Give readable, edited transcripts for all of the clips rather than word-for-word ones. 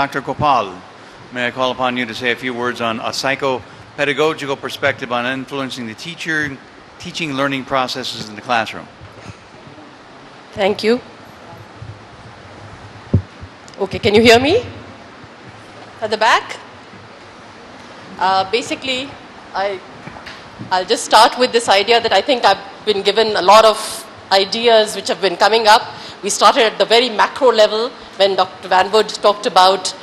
Dr. Gopal, may I call upon you to say a few words on a psycho-pedagogical perspective on influencing the teaching learning processes in the classroom. Thank you. Okay, can you hear me? At the back? Basically, I'll just start with this idea that I think I've been given a lot of ideas which have been coming up. We started at the very macro level when Dr. Van Wood talked about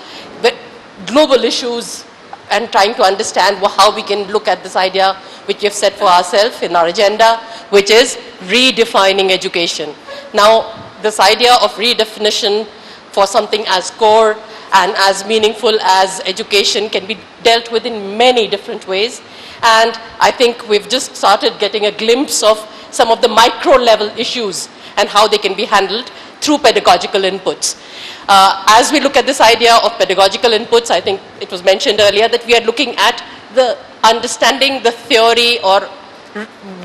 global issues and trying to understand how we can look at this idea which we have set for ourselves in our agenda, which is redefining education. Now, this idea of redefinition for something as core and as meaningful as education can be dealt with in many different ways. And I think we've just started getting a glimpse of some of the micro level issues and how they can be handled through pedagogical inputs. As we look at this idea of pedagogical inputs, I think it was mentioned earlier that we are looking at the understanding the theory or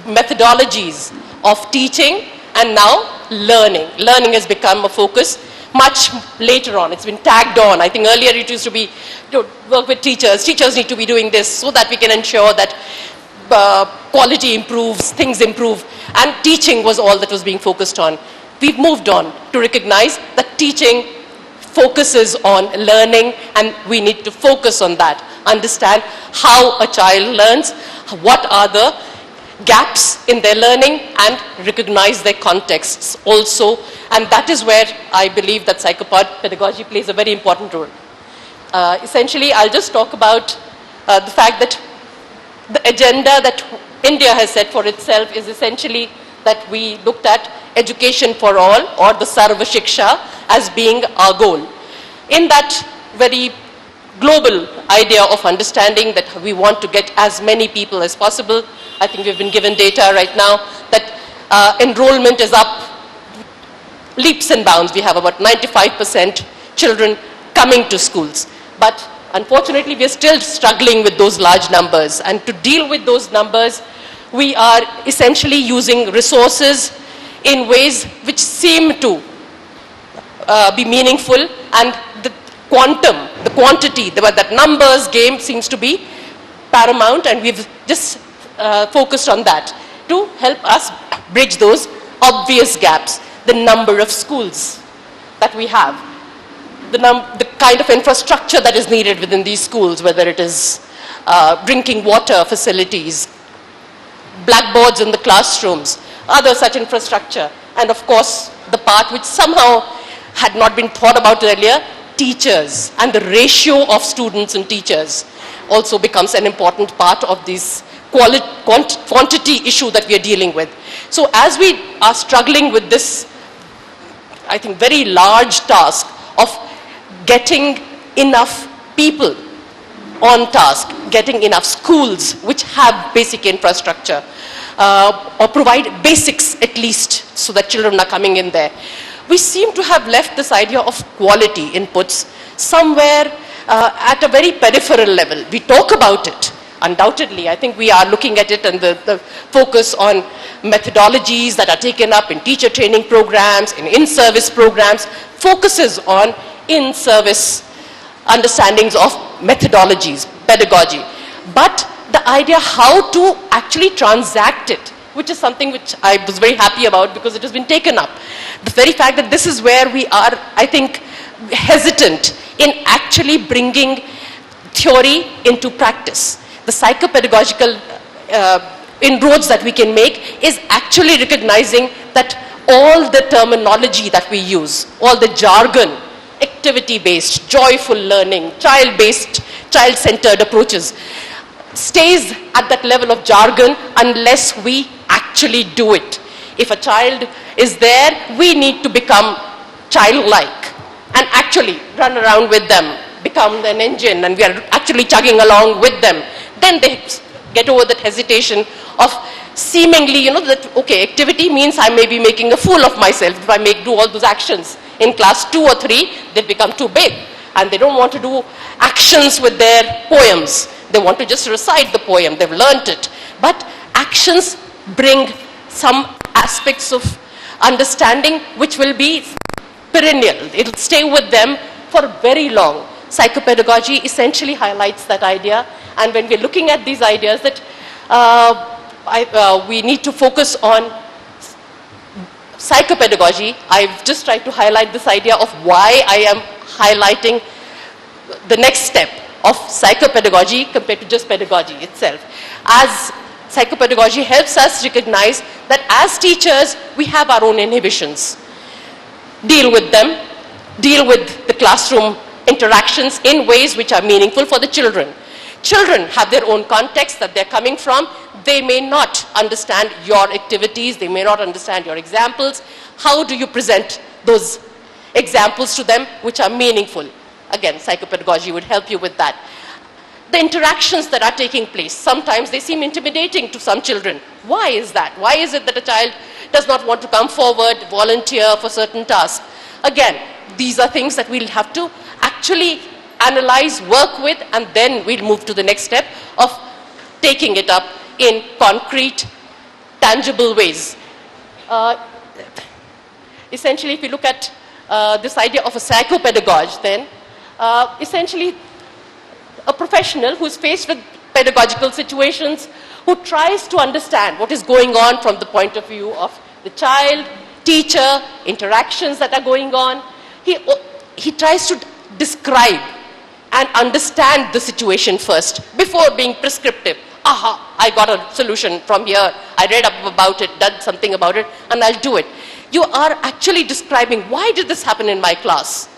methodologies of teaching and now learning. Learning has become a focus much later on. It's been tagged on. I think earlier it used to be to work with teachers. Teachers need to be doing this so that we can ensure that quality improves, things improve. And teaching was all that was being focused on. We've moved on to recognize that teaching focuses on learning and we need to focus on that. Understand how a child learns, what are the gaps in their learning and recognize their contexts also. And that is where I believe that psychopedagogy plays a very important role. Essentially, I'll just talk about the fact that the agenda that India has set for itself is essentially that we looked at education for all or the Sarva Shiksha as being our goal. In that very global idea of understanding that we want to get as many people as possible, I think we've been given data right now that enrollment is up leaps and bounds. We have about 95% children coming to schools. But unfortunately, we are still struggling with those large numbers. And to deal with those numbers, we are essentially using resources in ways which seem to be meaningful, and the quantum, the quantity, that numbers game seems to be paramount, and we've just focused on that to help us bridge those obvious gaps. The number of schools that we have, the kind of infrastructure that is needed within these schools, whether it is drinking water facilities, blackboards in the classrooms, other such infrastructure, and of course the part which somehow had not been thought about earlier, teachers, and the ratio of students and teachers also becomes an important part of this quantity issue that we are dealing with. So as we are struggling with this, I think, very large task of getting enough people on task, getting enough schools which have basic infrastructure or provide basics at least so that children are coming in there. We seem to have left this idea of quality inputs somewhere at a very peripheral level. We talk about it, undoubtedly. I think we are looking at it and the focus on methodologies that are taken up in teacher training programs, in-service programs, focuses on in-service understandings of methodologies, pedagogy. But the idea how to actually transact it, which is something which I was very happy about because it has been taken up. The very fact that this is where we are, I think, hesitant in actually bringing theory into practice. The psychopedagogical inroads that we can make is actually recognizing that all the terminology that we use, all the jargon, activity-based, joyful learning, child-based, child-centered approaches, stays at that level of jargon unless we actually do it. If a child is there, we need to become childlike and actually run around with them, become an engine, and we are actually chugging along with them. Then they get over that hesitation of seemingly, that, okay, activity means I may be making a fool of myself if I do all those actions. In class 2 or 3, they become too big and they don't want to do actions with their poems. They want to just recite the poem. They've learnt it. But actions bring some aspects of understanding which will be perennial. It'll stay with them for very long. Psychopedagogy essentially highlights that idea, and when we're looking at these ideas that we need to focus on psychopedagogy, I've just tried to highlight this idea of why I am highlighting the next step of psychopedagogy compared to just pedagogy itself. As psychopedagogy helps us recognize that as teachers, we have our own inhibitions. Deal with them, deal with the classroom interactions in ways which are meaningful for the children. Children have their own context that they're coming from. They may not understand your activities, they may not understand your examples. How do you present those examples to them which are meaningful? Again, psychopedagogy would help you with that. The interactions that are taking place, sometimes they seem intimidating to some children. Why is that? Why is it that a child does not want to come forward, volunteer for certain tasks? Again, these are things that we'll have to actually analyze, work with, and then we'll move to the next step of taking it up in concrete, tangible ways. Essentially, if you look at this idea of a psychopedagogue, then essentially a professional who's faced with pedagogical situations, who tries to understand what is going on from the point of view of the child, teacher, interactions that are going on. He tries to describe and understand the situation first before being prescriptive. Aha, I got a solution from here. I read up about it, done something about it, and I'll do it. You are actually describing, why did this happen in my class?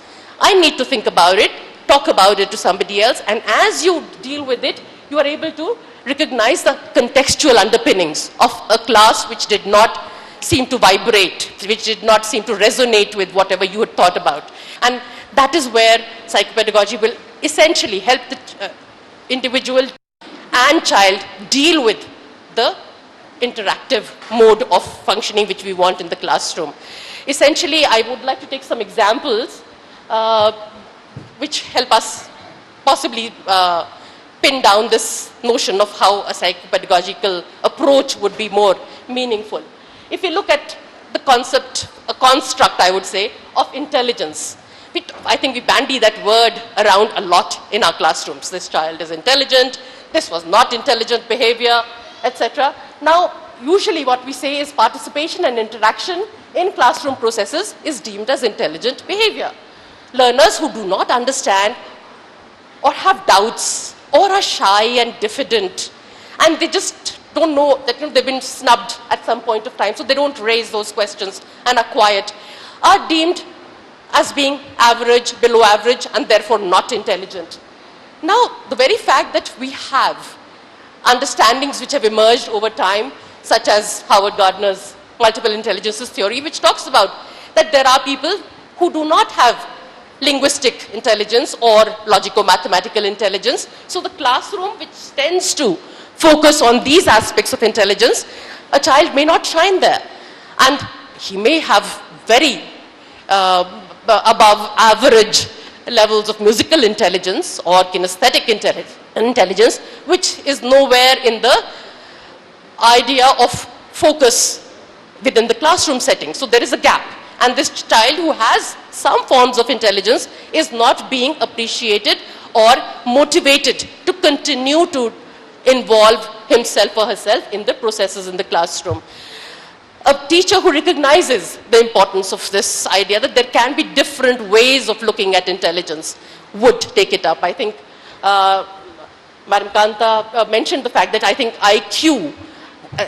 I need to think about it, talk about it to somebody else, and as you deal with it, you are able to recognize the contextual underpinnings of a class which did not seem to vibrate, which did not seem to resonate with whatever you had thought about. And that is where psychopedagogy will essentially help the individual and child deal with the interactive mode of functioning which we want in the classroom. Essentially, I would like to take some examples which help us possibly pin down this notion of how a psychopedagogical approach would be more meaningful. If you look at the concept, a construct, I would say, of intelligence, I think we bandy that word around a lot in our classrooms. This child is intelligent, this was not intelligent behavior, etc. Now, usually what we say is participation and interaction in classroom processes is deemed as intelligent behavior. Learners who do not understand or have doubts or are shy and diffident, and they just don't know that they've been snubbed at some point of time, so they don't raise those questions and are quiet, are deemed as being average, below average, and therefore not intelligent. Now, the very fact that we have understandings which have emerged over time, such as Howard Gardner's multiple intelligences theory, which talks about that there are people who do not have linguistic intelligence or logico-mathematical intelligence. So the classroom, which tends to focus on these aspects of intelligence, a child may not shine there. And he may have very above average levels of musical intelligence or kinesthetic intelligence, which is nowhere in the idea of focus within the classroom setting. So there is a gap. And this child who has some forms of intelligence is not being appreciated or motivated to continue to involve himself or herself in the processes in the classroom. A teacher who recognizes the importance of this idea that there can be different ways of looking at intelligence would take it up. I think Madam Kanta mentioned the fact that I think IQ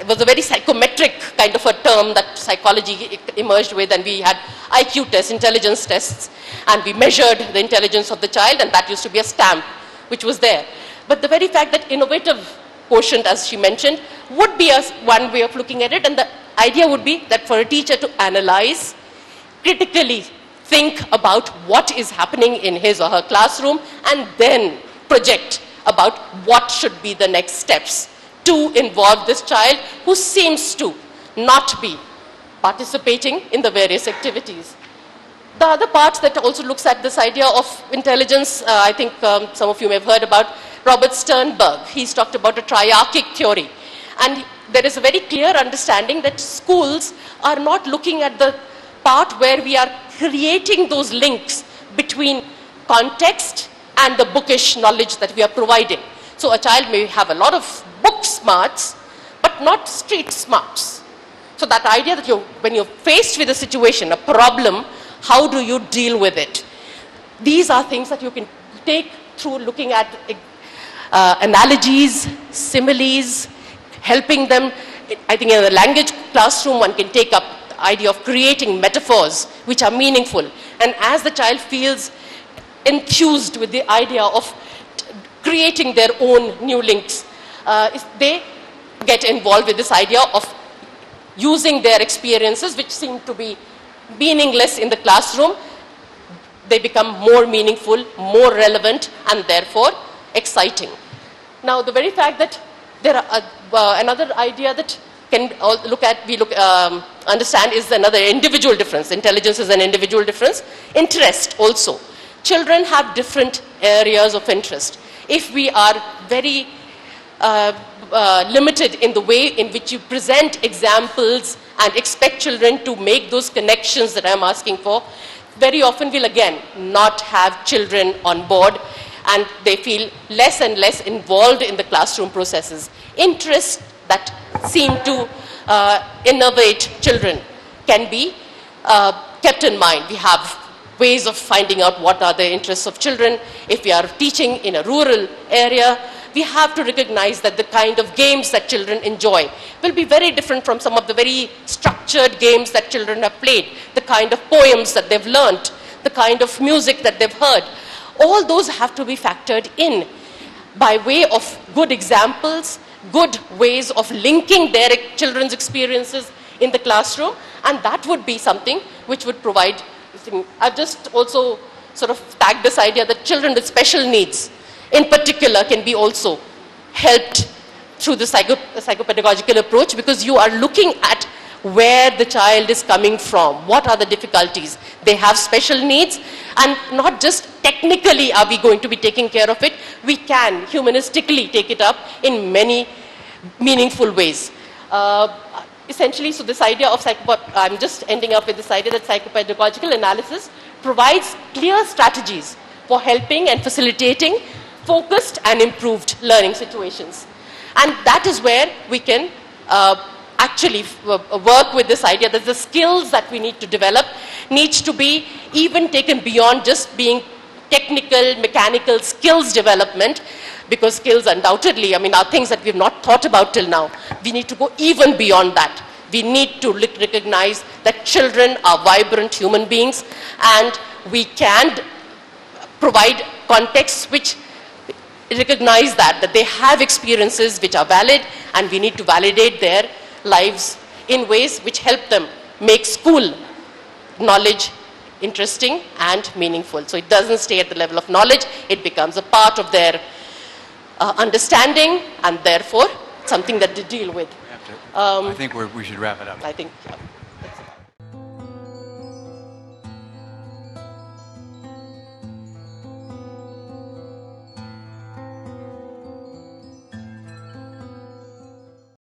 was a very psychometric kind of a term that psychology emerged with, and we had IQ tests, intelligence tests, and we measured the intelligence of the child, and that used to be a stamp which was there. But the very fact that innovative quotient, as she mentioned, would be one way of looking at it, and the idea would be that for a teacher to analyze, critically think about what is happening in his or her classroom, and then project about what should be the next steps to involve this child who seems to not be participating in the various activities. The other part that also looks at this idea of intelligence, I think some of you may have heard about Robert Sternberg. He's talked about a triarchic theory. And there is a very clear understanding that schools are not looking at the part where we are creating those links between context and the bookish knowledge that we are providing. So a child may have a lot of book smarts, but not street smarts. So that idea that when you're faced with a situation, a problem, how do you deal with it? These are things that you can take through looking at analogies, similes, helping them. I think in the language classroom, one can take up the idea of creating metaphors which are meaningful. And as the child feels enthused with the idea of creating their own new links, they get involved with this idea of using their experiences, which seem to be meaningless in the classroom. They become more meaningful, more relevant, and therefore exciting. Now, the very fact that there are another idea that can understand is another individual difference. Intelligence is an individual difference. Interest also. Children have different areas of interest. If we are very limited in the way in which you present examples and expect children to make those connections that I'm asking for, very often we'll again not have children on board, and they feel less and less involved in the classroom processes. Interests that seem to innovate children can be kept in mind. We have ways of finding out what are the interests of children. If we are teaching in a rural area, we have to recognize that the kind of games that children enjoy will be very different from some of the very structured games that children have played, the kind of poems that they've learnt, the kind of music that they've heard. All those have to be factored in by way of good examples, good ways of linking their children's experiences in the classroom, and that would be something which would provide. I've just also sort of tagged this idea that children with special needs in particular can be also helped through the psychopedagogical approach, because you are looking at where the child is coming from, what are the difficulties. They have special needs, and not just technically are we going to be taking care of it, we can humanistically take it up in many meaningful ways. Essentially, so this idea of I'm just ending up with this idea that psychopedagogical analysis provides clear strategies for helping and facilitating focused and improved learning situations. And that is where we can actually work with this idea that the skills that we need to develop needs to be even taken beyond just being technical, mechanical skills development, because skills undoubtedly, are things that we've not thought about till now. We need to go even beyond that. We need to recognize that children are vibrant human beings, and we can provide contexts which recognize that they have experiences which are valid, and we need to validate their lives in ways which help them make school knowledge interesting and meaningful. So it doesn't stay at the level of knowledge, it becomes a part of their understanding, and therefore something that they deal with. I think we should wrap it up. I think, yeah.